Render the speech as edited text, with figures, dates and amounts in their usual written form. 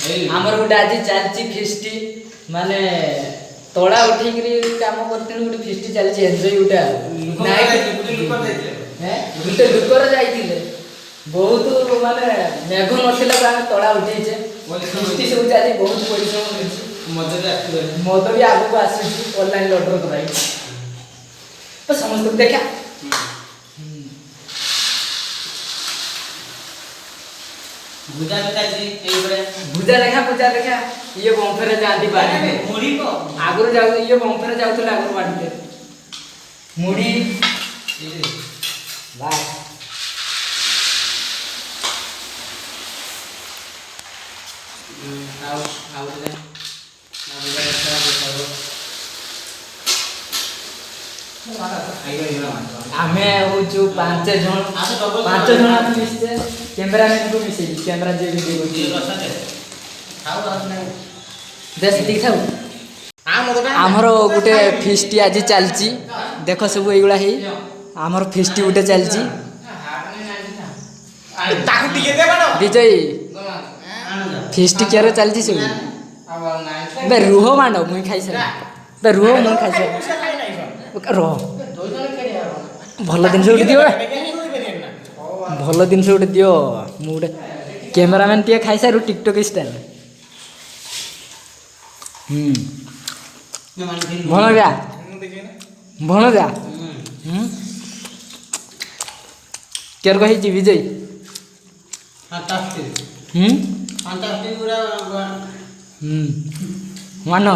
आमर गोटे आज चलती फिस्टी माने तोड़ा उठी काम करते गोटे फिस्टी चलती एंजॉय गोटे गोटे लुकर जाइए बहुत माने मेघ नथिला तोड़ा उठेचे फिस्टी सब चली बहुत परिश्रम मत भी आगू आस ऑनलाइन ऑर्डर कराई तो समस्त देखा भुजा देखा ये बंफेरे जाती बाड़ी आगुरी जाऊ ये बंफेरे जाऊला आगुरी बाड़ी मुड़ी बाय आमे जो पांच जन मिसते कैमरामैन को मिसे कैमरा जे वीडियो देश ठीक थाउ आमर गोटे फिस्टी आज चलची देख सब एगुला ही आमर फिस्टी गोटे चलची विजय फिस्टी केरे चलची सब बे रुह मांडो मुई खाई सर बे रुह मुई खाई सर रह भल जिन दियो भल जिन गोटे दियो मुझे कैमरामैन टे खाई सारू टिकटक स्टाइल भणजा भणजा केर कही विजय मान